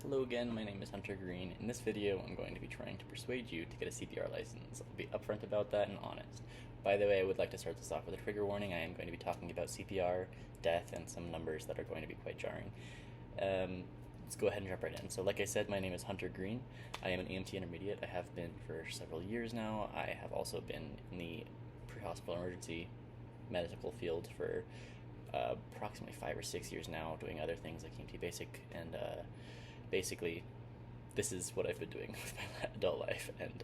Hello again, my name is Hunter Green. In this video, I'm going to be trying to persuade you to get a CPR license. I'll be upfront about that and honest. By the way, I would like to start this off with a trigger warning. I am going to be talking about CPR, death, and some numbers that are going to be quite jarring. Let's go ahead and jump right in. So like I said, my name is Hunter Green. I am an EMT intermediate. I have been for several years now. I have also been in the pre-hospital emergency medical field for approximately 5 or 6 years now, doing other things like EMT basic, and basically this is what I've been doing with my adult life. And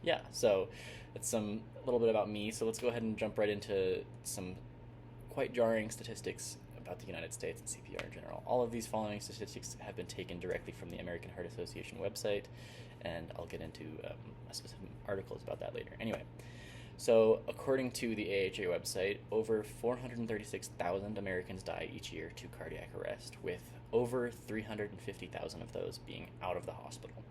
yeah, so that's a little bit about me. So let's go ahead and jump right into some quite jarring statistics about the United States and CPR in general. All of these following statistics have been taken directly from the American Heart Association website, and I'll get into specific articles about that later. Anyway, so according to the AHA website, over 436,000 Americans die each year to cardiac arrest, with over 350,000 of those being out of the hospital.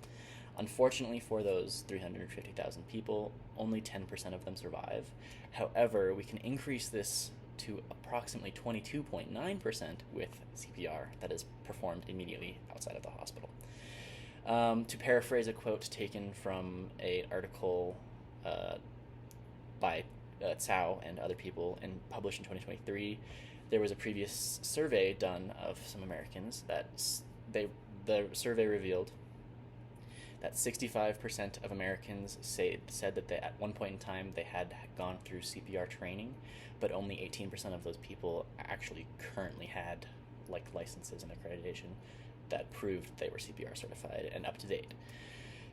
Unfortunately for those 350,000 people, only 10% of them survive. However, we can increase this to approximately 22.9% with CPR that is performed immediately outside of the hospital. To paraphrase a quote taken from an article by Tsao and other people and published in 2023, there was a previous survey done of some Americans that the survey revealed that 65% of Americans said that they, at one point in time, they had gone through CPR training, but only 18% of those people actually currently had licenses and accreditation that proved they were CPR certified and up to date.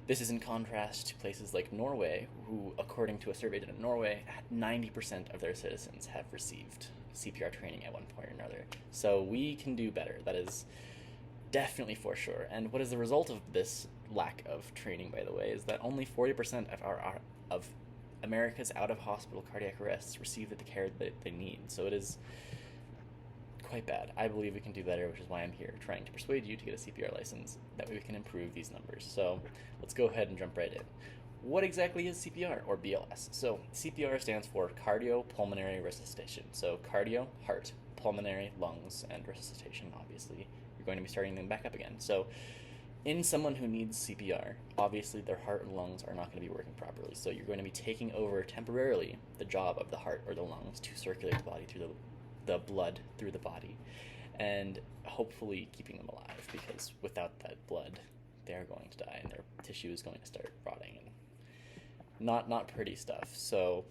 This is in contrast to places like Norway, who, according to a survey done in Norway, 90% of their citizens have received CPR training at one point or another. So we can do better. That is definitely for sure. And what is the result of this lack of training, by the way, is that only 40% of America's out-of-hospital cardiac arrests receive the care that they need. So it is quite bad. I believe we can do better, which is why I'm here, trying to persuade you to get a CPR license. That way we can improve these numbers. So let's go ahead and jump right in. What exactly is CPR, or BLS? So CPR stands for cardiopulmonary resuscitation. So cardio, heart, pulmonary, lungs, and resuscitation, obviously. You're going to be starting them back up again. So in someone who needs CPR, obviously their heart and lungs are not going to be working properly. So you're going to be taking over temporarily the job of the heart or the lungs to circulate the body through the blood through the body, and hopefully keeping them alive, because without that blood, they're going to die and their tissue is going to start rotting, and not pretty stuff. So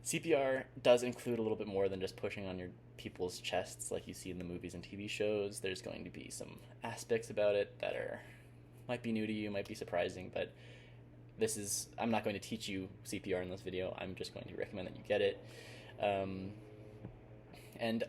CPR does include a little bit more than just pushing on your people's chests like you see in the movies and TV shows. There's going to be some aspects about it that might be new to you, might be surprising, but I'm not going to teach you CPR in this video. I'm just going to recommend that you get it. And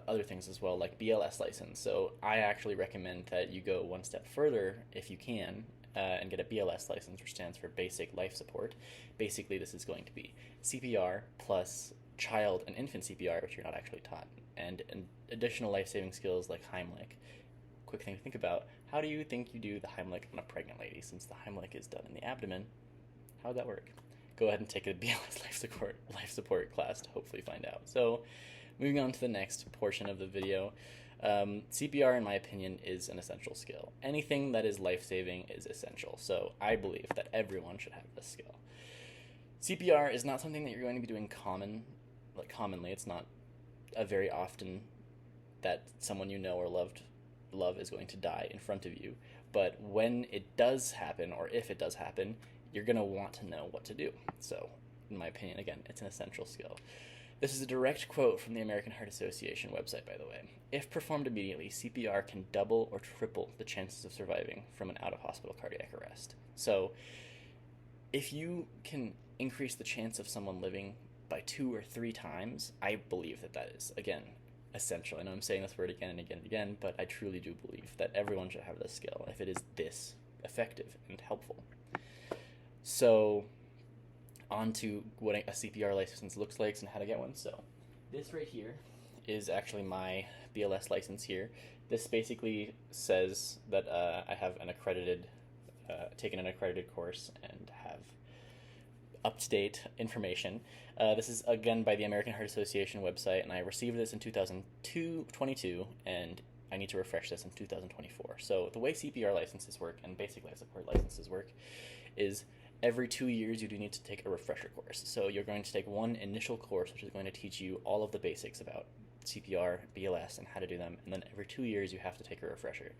other things as well, like BLS license. So I actually recommend that you go one step further if you can and get a BLS license, which stands for Basic Life Support. Basically, this is going to be CPR plus child and infant CPR, which you're not actually taught, and additional life-saving skills like Heimlich. Quick thing to think about, how do you think you do the Heimlich on a pregnant lady, since the Heimlich is done in the abdomen? How would that work? Go ahead and take a BLS life support class to hopefully find out. So moving on to the next portion of the video, CPR, in my opinion, is an essential skill. Anything that is life-saving is essential, so I believe that everyone should have this skill. CPR is not something that you're going to be doing commonly. It's not very often that someone you know or love is going to die in front of you, but when it does happen, or if it does happen, you're going to want to know what to do. So, in my opinion, again, it's an essential skill. This is a direct quote from the American Heart Association website, by the way. If performed immediately, CPR can double or triple the chances of surviving from an out-of-hospital cardiac arrest. So if you can increase the chance of someone living by 2 or 3 times, I believe that is, again, essential. I know I'm saying this word again and again and again, but I truly do believe that everyone should have this skill if it is this effective and helpful. So on to what a CPR license looks like and how to get one. So this right here is actually my BLS license here. This basically says that I have taken an accredited course and have up-to-date information. This is, again, by the American Heart Association website, and I received this in 2022, and I need to refresh this in 2024. So the way CPR licenses work and basic life support licenses work is every 2 years you do need to take a refresher course. So you're going to take one initial course which is going to teach you all of the basics about CPR, BLS, and how to do them, and then every 2 years you have to take a refresher.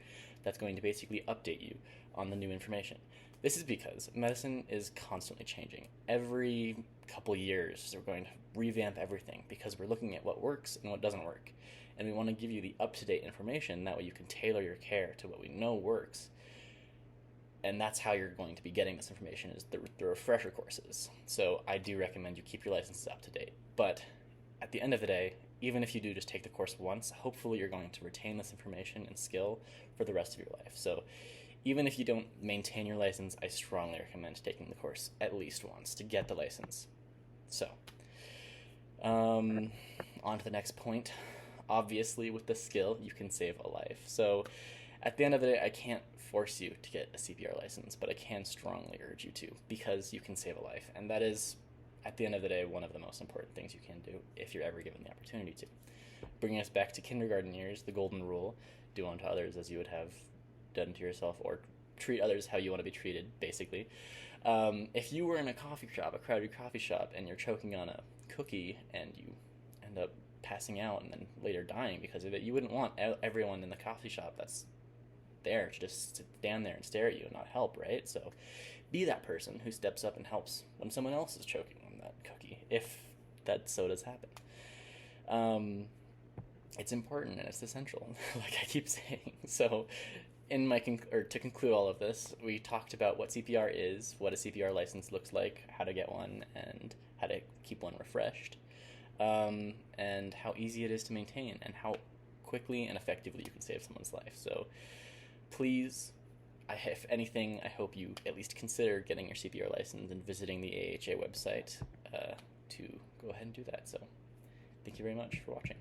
That's going to basically update you on the new information. This is because medicine is constantly changing. Every couple years we're going to revamp everything because we're looking at what works and what doesn't work. And we want to give you the up-to-date information, that way you can tailor your care to what we know works. And that's how you're going to be getting this information, is the refresher courses. So I do recommend you keep your licenses up to date. But at the end of the day, even if you do just take the course once, hopefully you're going to retain this information and skill for the rest of your life. So even if you don't maintain your license, I strongly recommend taking the course at least once to get the license. So, on to the next point. Obviously, with the skill, you can save a life. So at the end of the day, I can't force you to get a CPR license, but I can strongly urge you to, because you can save a life. And that is, at the end of the day, one of the most important things you can do if you're ever given the opportunity to. Bringing us back to kindergarten years, the golden rule: do unto others as you would have done to yourself, or treat others how you want to be treated, basically. If you were in a coffee shop, a crowded coffee shop, and you're choking on a cookie and you end up passing out and then later dying because of it, you wouldn't want everyone in the coffee shop that's there to just stand there and stare at you and not help, right? So be that person who steps up and helps when someone else is choking on that cookie, if that so does happen. It's important and it's essential, like I keep saying. So to conclude all of this, we talked about what CPR is, what a CPR license looks like, how to get one, and how to keep one refreshed, and how easy it is to maintain, and how quickly and effectively you can save someone's life. So please, if anything, I hope you at least consider getting your CPR license and visiting the AHA website to go ahead and do that. So thank you very much for watching.